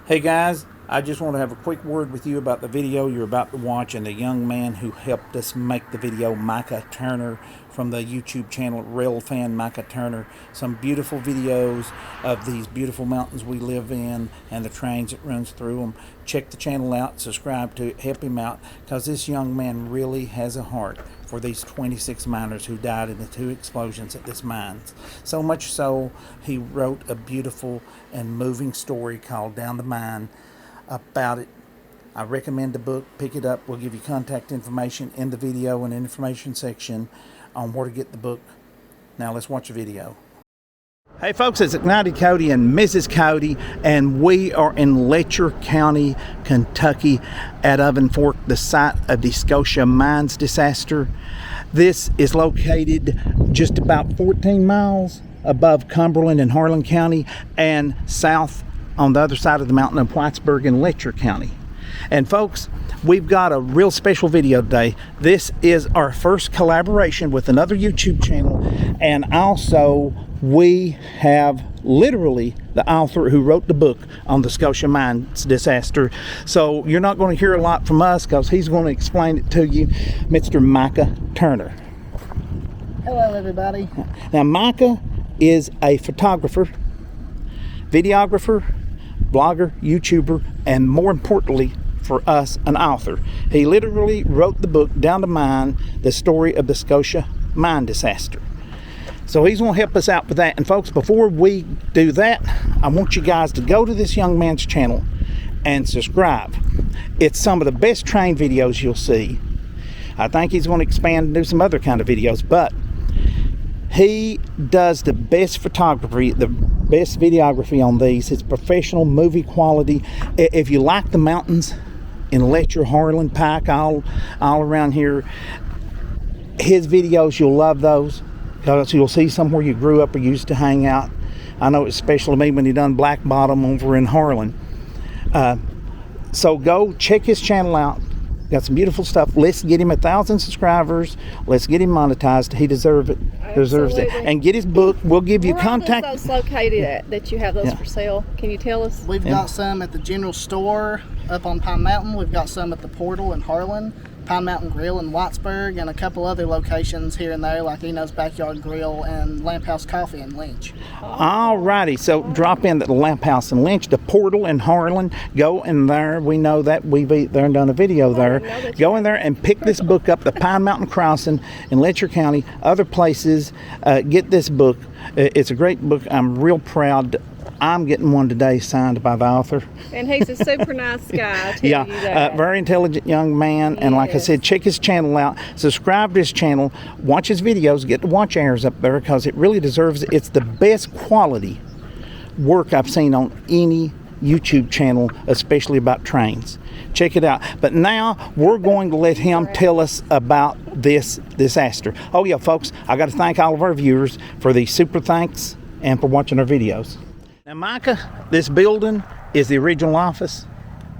Hey guys, I just want to have a quick word with you about the video you're about to watch and the young man who helped us make the video, Micah Turner, from the YouTube channel Real Fan Micah Turner. Some beautiful videos of these beautiful mountains we live in and the trains that runs through them. Check the channel out, subscribe to it, help him out, because this young man really has a heart for these 26 miners who died in the 2 explosions at this mines. So much so, he wrote a beautiful and moving story called Down the Mine about it. I recommend the book. Pick it up. We'll give you contact information in the video and information section on where to get the book. Now let's watch the video. Hey folks, it's Ignited Cody and Mrs. Cody, and we are in Letcher County, Kentucky at Oven Fork, the site of the Scotia mines disaster. This is located just about 14 miles above Cumberland and Harlan County and south on the other side of the mountain of Whitesburg in Letcher County. And folks, we've got a real special video today. This is our first collaboration with another YouTube channel, and also we have literally the author who wrote the book on the Scotia mines disaster. So you're not going to hear a lot from us because he's going to explain it to you, Mr. Micah Turner. Hello everybody. Now Micah is a photographer, videographer, blogger, YouTuber, and more importantly for us, an author. He literally wrote the book Down the Mine, the story of the Scotia mine disaster. So he's going to help us out with that. And folks, before we do that, I want you guys to go to this young man's channel and subscribe. It's some of the best train videos you'll see. I think he's going to expand and do some other kind of videos, but he does the best photography, the best videography on these. It's professional movie quality. If you like the mountains in Letcher, Harlan, Pike, all around here, his videos, you'll love those because you'll see somewhere you grew up or used to hang out. I know it's special to me when he done Black Bottom over in Harlan. So go check his channel out. Got some beautiful stuff. Let's get him 1,000 subscribers. Let's get him monetized. He deserves it. Deserves it. And get his book. We'll give you contact. Where are those located at that you have those for sale? Can you tell us? We've got some at the general store up on Pine Mountain. We've got some at the Portal in Harlan, Pine Mountain Grill in Whitesburg, and a couple other locations here and there like Eno's Backyard Grill and Lamp House Coffee in Lynch. Alrighty, so drop in at the Lamp House in Lynch, the Portal in Harlan. Go in there. We know that we've been there and done a video there. Go in there and pick this book up, the Pine Mountain Crossing in Letcher County, other places. Get this book. It's a great book. I'm real proud. I'm getting one today signed by the author. And he's a super nice guy. Yeah, very intelligent young man. And like I said, check his channel out. Subscribe to his channel. Watch his videos. Get the watch hours up there because it really deserves it. It's the best quality work I've seen on any YouTube channel, especially about trains. Check it out. But now we're going to let him tell us about this disaster. Oh yeah, folks, I got to thank all of our viewers for the super thanks and for watching our videos. Now, Micah, this building is the original office?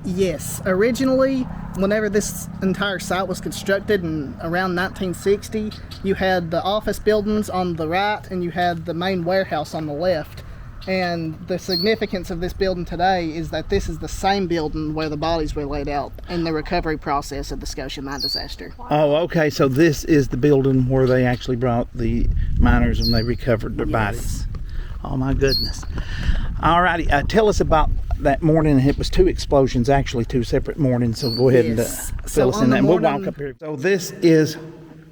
Yes, originally, whenever this entire site was constructed in around 1960, you had the office buildings on the right and you had the main warehouse on the left. And the significance of this building today is that this is the same building where the bodies were laid out in the recovery process of the Scotia mine disaster. Oh, okay, so this is the building where they actually brought the miners and they recovered their bodies. Oh my goodness. Alrighty, tell us about that morning. It was 2 explosions, actually 2 separate mornings, so go ahead and fill us in that. We'll walk up here. So this is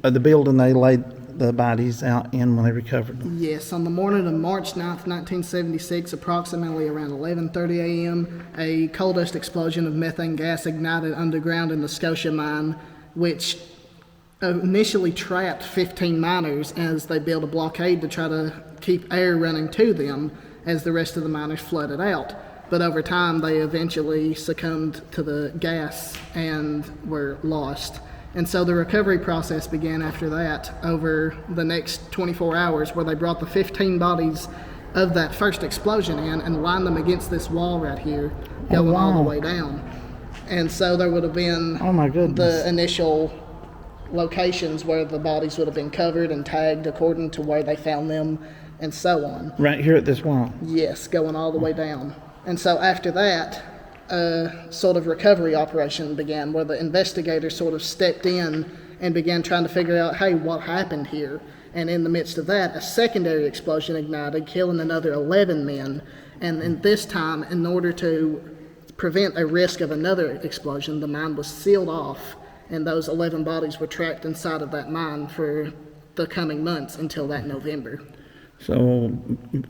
the building they laid the bodies out in when they recovered them. Yes, on the morning of March 9th, 1976, approximately around 11:30 a.m., a coal dust explosion of methane gas ignited underground in the Scotia mine, which initially trapped 15 miners as they built a blockade to try to keep air running to them as the rest of the miners flooded out. But over time, they eventually succumbed to the gas and were lost. And so the recovery process began after that over the next 24 hours, where they brought the 15 bodies of that first explosion in and lined them against this wall right here, going all the way down. And so there would have been the initial locations where the bodies would have been covered and tagged according to where they found them and so on. Right here at this wall? Yes, going all the way down. And so after that, a sort of recovery operation began, where the investigators sort of stepped in and began trying to figure out, hey, what happened here? And in the midst of that, a secondary explosion ignited, killing another 11 men. And in this time, in order to prevent a risk of another explosion, the mine was sealed off, and those 11 bodies were trapped inside of that mine for the coming months until that November. So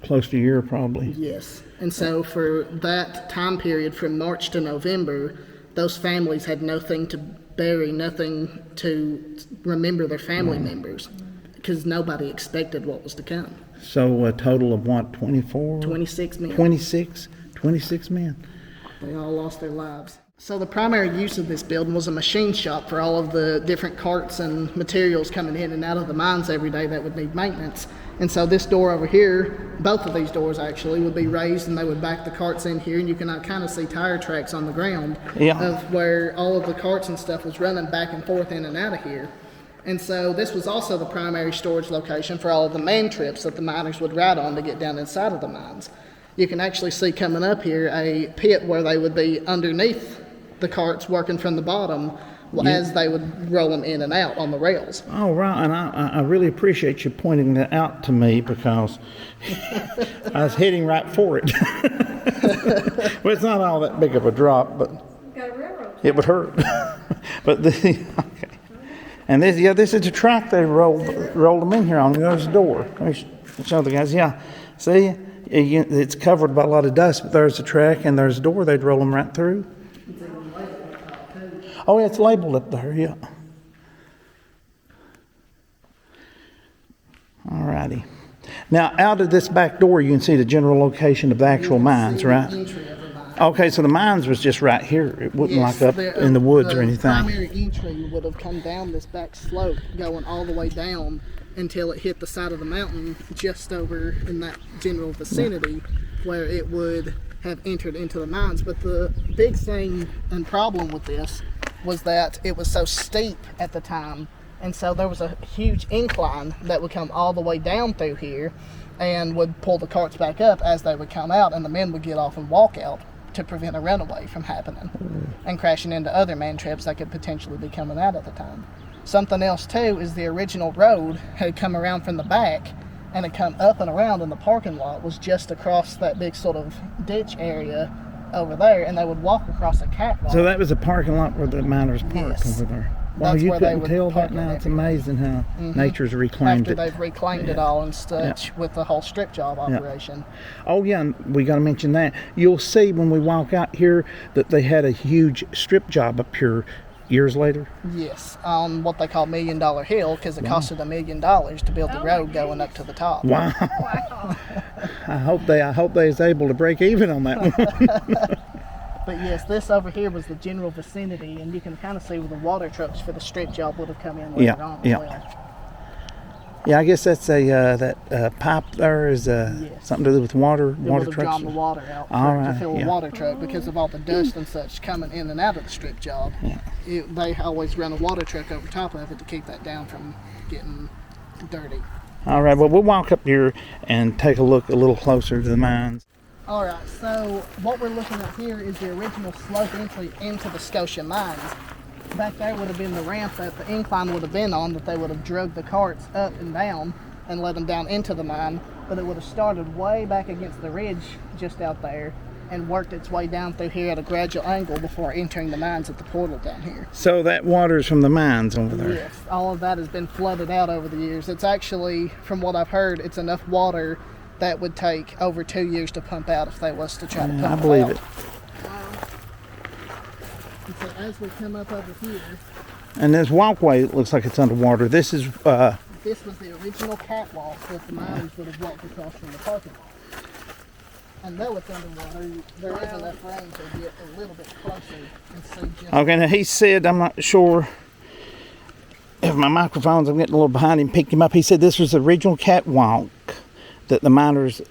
close to a year, probably. Yes. And so for that time period, from March to November, those families had nothing to bury, nothing to remember their family members, because nobody expected what was to come. So a total of what, 24? 26 men. 26 men. They all lost their lives. So the primary use of this building was a machine shop for all of the different carts and materials coming in and out of the mines every day that would need maintenance. And so this door over here, both of these doors actually, would be raised, and they would back the carts in here, and you can kind of see tire tracks on the ground of where all of the carts and stuff was running back and forth in and out of here. And so this was also the primary storage location for all of the man trips that the miners would ride on to get down inside of the mines. You can actually see coming up here a pit where they would be underneath the carts working from the bottom as they would roll them in and out on the rails. Oh, right, and I really appreciate you pointing that out to me, because I was heading right for it. Well, it's not all that big of a drop, but it would hurt. But okay. And this is the track they rolled them in here on. There's the door. Let me show the guys. Yeah, see, it's covered by a lot of dust, but there's the track and there's the door. They'd roll them right through. Oh, yeah, it's labeled up there, yeah. All righty. Now, out of this back door, you can see the general location of the actual mines, right? Okay, so the mines was just right here. It wasn't like up in the woods or anything. The primary entry would have come down this back slope, going all the way down until it hit the side of the mountain just over in that general vicinity, where it would have entered into the mines. But the big thing and problem with this was that it was so steep at the time, and so there was a huge incline that would come all the way down through here and would pull the carts back up as they would come out, and the men would get off and walk out to prevent a runaway from happening and crashing into other man trips that could potentially be coming out at the time. Something else too is the original road had come around from the back and had come up and around, and the parking lot was just across that big sort of ditch area over there, and they would walk across a catwalk. So that was a parking lot where the miners parked over there. Well, you couldn't tell that now. It's amazing how nature's reclaimed it. After they've reclaimed it all and such with the whole strip job operation. Oh, yeah, and we got to mention that. You'll see when we walk out here that they had a huge strip job up here years later. Yes, on what they call $1 Million Hill, because it costed $1 million to build the road going up to the top. Wow. I hope they was able to break even on that one. But yes, this over here was the general vicinity, and you can kind of see where the water trucks for the strip job would have come in later on as well. Yeah, I guess that's that pipe there is something to do with water. It would have drawn the water out to fill a water truck because of all the dust and such coming in and out of the strip job. Yeah. They always run a water truck over top of it to keep that down from getting dirty. All right, well, we'll walk up here and take a look a little closer to the mines. All right, so what we're looking at here is the original slope entry into the Scotia mines. Back there would have been the ramp that the incline would have been on, that they would have dragged the carts up and down and let them down into the mine, but it would have started way back against the ridge just out there and worked its way down through here at a gradual angle before entering the mines at the portal down here. So that water's from the mines over there? Yes, all of that has been flooded out over the years. It's actually, from what I've heard, it's enough water that would take over 2 years to pump out if they was to try to pump it out. I believe it. And so as we come up over here, and this walkway looks like it's underwater. This is this was the original catwalk that the miners would have walked across from the parking lot. And though it's underwater, there is enough rain to get a little bit closer and see just... Okay, now he said, I'm not sure if my microphones, I'm getting a little behind him, picked him up. He said this was the original catwalk that the miners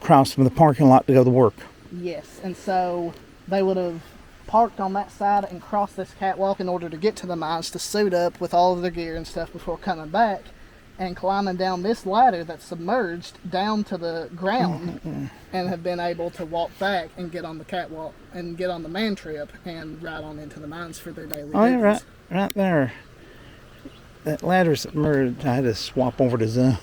crossed from the parking lot to go to work. Yes, and so they would have parked on that side and crossed this catwalk in order to get to the mines to suit up with all of their gear and stuff before coming back. and climbing down this ladder that's submerged down to the ground, and have been able to walk back and get on the catwalk and get on the man trip and ride on into the mines for their daily Oh, yeah, duties. right there. That ladder's submerged. I had to swap over to zoom.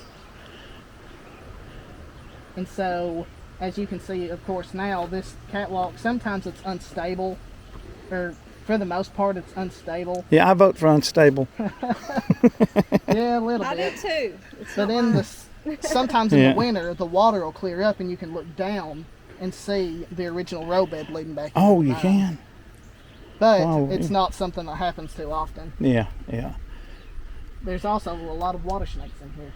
And so, as you can see, of course, now this catwalk, sometimes it's unstable, or for the most part, it's unstable. Yeah, I vote for unstable. Yeah, a little I bit. do too. But then sometimes in Yeah. the winter, the water will clear up and you can look down and see the original roadbed leading back. Oh, into the you mine. can? But Wow. it's not something that happens too often. Yeah. There's also a lot of water snakes in here.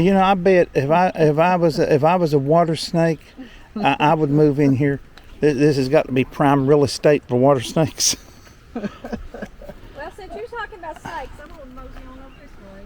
You know, I bet if I was a water snake, I would move in here. This has got to be prime real estate for water snakes. Well, since you're talking about snakes, I'm going to mosey on over this way.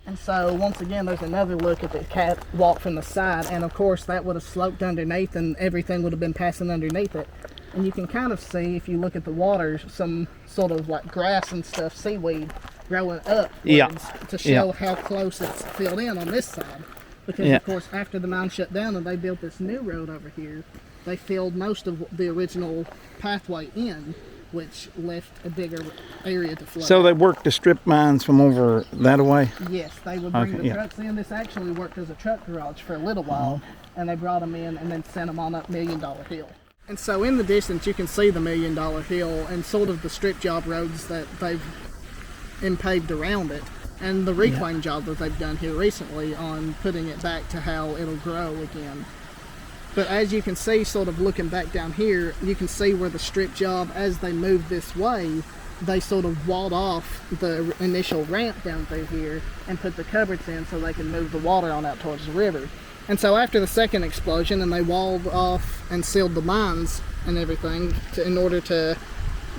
And so, once again, there's another look at the catwalk from the side, and of course that would have sloped underneath and everything would have been passing underneath it. And you can kind of see, if you look at the water, some sort of like grass and stuff, seaweed growing up to show how close it's filled in on this side. Because of course, after the mine shut down and they built this new road over here, they filled most of the original pathway in, which left a bigger area to flood. So they worked the strip mines from over that way? Yes, they would bring Okay, the trucks in. This actually worked as a truck garage for a little while, and they brought them in and then sent them on up $1 Million Hill. And so in the distance, you can see the $1 Million Hill and sort of the strip job roads that they've impaved around it, and the reclaim job that they've done here recently on putting it back to how it'll grow again. But as you can see, sort of looking back down here, you can see where the strip job, as they moved this way, they sort of walled off the initial ramp down through here and put the cupboards in so they can move the water on out towards the river. And so after the second explosion, and they walled off and sealed the mines and everything in order to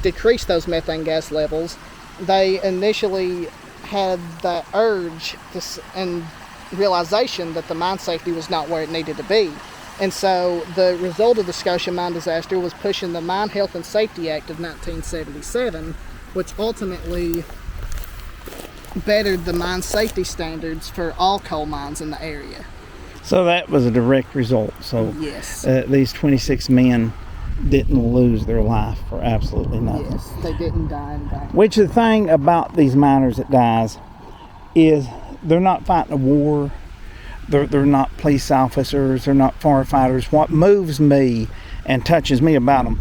decrease those methane gas levels, they initially had that urge and realization that the mine safety was not where it needed to be. And so the result of the Scotia mine disaster was pushing the Mine Health and Safety Act of 1977, which ultimately bettered the mine safety standards for all coal mines in the area. So that was a direct result. So Yes. these 26 men didn't lose their life for absolutely nothing. Yes, they didn't die in vain. Which the thing about these miners that dies is they're not fighting a war. They're not police officers. They're not firefighters. What moves me and touches me about them,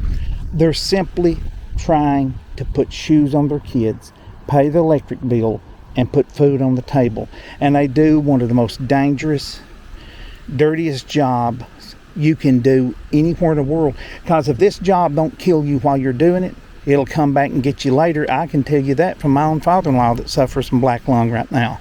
they're simply trying to put shoes on their kids, pay the electric bill, and put food on the table. And they do one of the most dangerous, dirtiest jobs you can do anywhere in the world. Because if this job don't kill you while you're doing it, it'll come back and get you later. I can tell you that from my own father-in-law that suffers from black lung right now.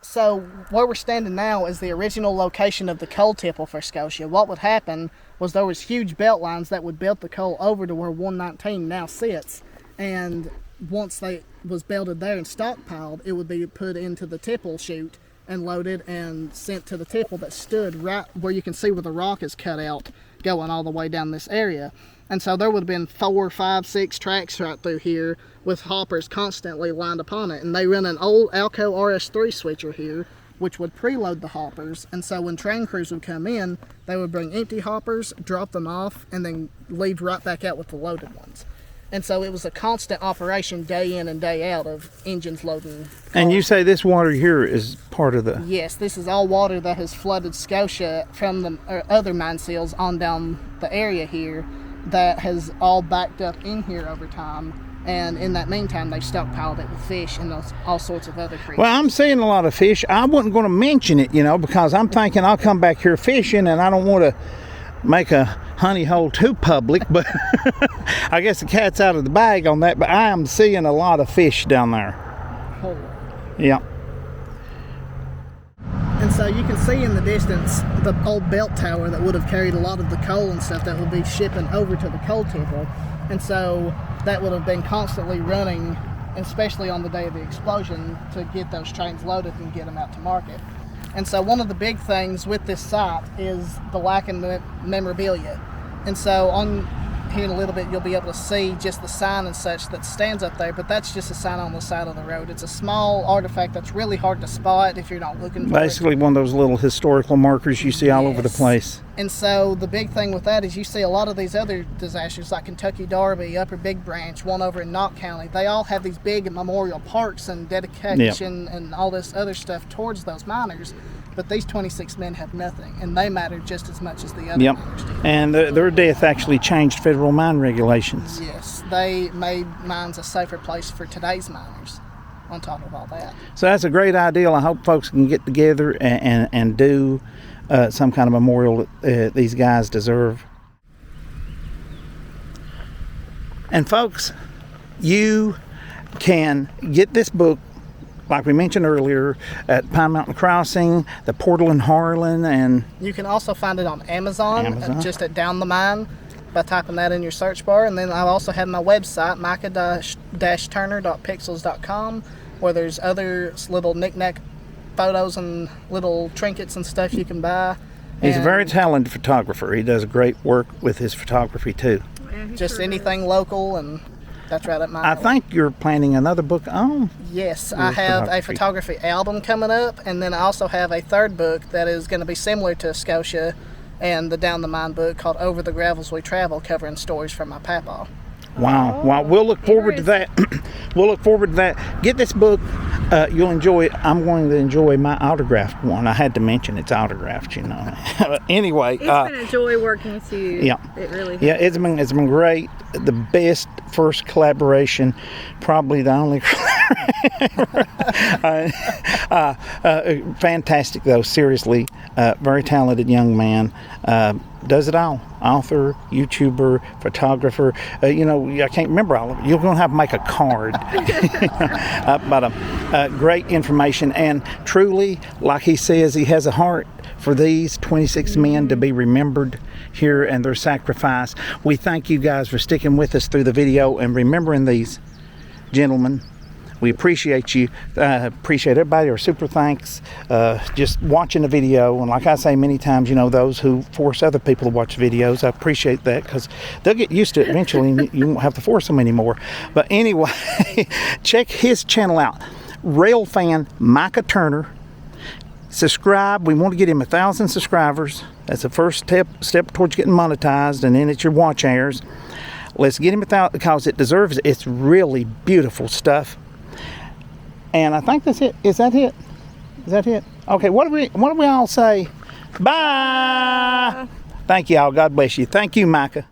So where we're standing now is the original location of the coal tipple for Scotia. What would happen was there was huge belt lines that would belt the coal over to where 119 now sits, and once they was belted there and stockpiled, it would be put into the tipple chute and loaded and sent to the tipple that stood right where you can see where the rock is cut out going all the way down this area. And so there would have been 4, 5, 6 tracks right through here with hoppers constantly lined upon it. And they run an old Alco RS3 switcher here, which would preload the hoppers. And so when train crews would come in, they would bring empty hoppers, drop them off, and then leave right back out with the loaded ones. And so it was a constant operation day in and day out of engines loading. And you say this water here is part of the... Yes, this is all water that has flooded Scotia from the other mine seals on down the area here that has all backed up in here over time. And in that meantime, they've stockpiled it with fish and all sorts of other creatures. Well, I'm seeing a lot of fish. I wasn't going to mention it, because I'm thinking I'll come back here fishing and I don't want to make a honey hole too public, but I guess the cat's out of the bag on that. But I am seeing a lot of fish down there. Whole. Yeah. And so you can see in the distance the old belt tower that would have carried a lot of the coal and stuff that would be shipping over to the coal tipple. And so that would have been constantly running, especially on the day of the explosion, to get those trains loaded and get them out to market. And so one of the big things with this site is the lack of memorabilia. And so here in a little bit you'll be able to see just the sign and such that stands up there, but that's just a sign on the side of the road. It's a small artifact that's really hard to spot if you're not looking for Basically, one of those little historical markers you see all over the place. And so the big thing with that is you see a lot of these other disasters like Kentucky Derby, Upper Big Branch, one over in Knott County. They all have these big memorial parks and dedication and all this other stuff towards those miners. But these 26 men have nothing, and they matter just as much as the other miners did. And their death actually changed federal mine regulations. Yes, they made mines a safer place for today's miners on top of all that. So that's a great idea. I hope folks can get together and do some kind of memorial that these guys deserve. And folks, you can get this book, like we mentioned earlier, at Pine Mountain Crossing, the Portal in Harlan, and you can also find it on Amazon. Just at Down the Mine by typing that in your search bar. And then I also have my website, micah-turner.pixels.com, where there's other little knick-knack photos and little trinkets and stuff you can buy. He's a very talented photographer. He does great work with his photography too. Yeah, just sure anything local, and that's right up my I alley. think you're planning another book on. Yes, I have a photography album coming up, and then I also have a third book that is going to be similar to Scotia and the Down the Mine book called Over the Gravels We Travel, covering stories from my papa. Wow. Well, we'll look forward to that. We'll look forward to that. Get this book. You'll enjoy it. I'm going to enjoy my autographed one. I had to mention it's autographed, you know. Anyway. It's been a joy working with you. Yeah. It really has. Yeah, it's been great. The best first collaboration, probably the only. Fantastic though, seriously. Very talented young man. Does it all. Author, YouTuber, photographer. You know, I can't remember all of it. You're going to have to make a card. But great information. And truly, like he says, he has a heart for these 26 men to be remembered here and their sacrifice. We thank you guys for sticking with us through the video and remembering these gentlemen. We appreciate you. Appreciate everybody. Our super thanks. Just watching the video. And like I say many times, you know, those who force other people to watch videos, I appreciate that because they'll get used to it eventually and you won't have to force them anymore. But anyway, check his channel out. Rail fan Micah Turner. Subscribe. We want to get him 1,000 subscribers. That's the first step towards getting monetized, and then it's your watch hours. Let's get him 1,000 because it deserves it. It's really beautiful stuff. And I think that's it. Is that it? Is that it? Okay, what do we all say? Bye. Thank you all. God bless you. Thank you, Micah.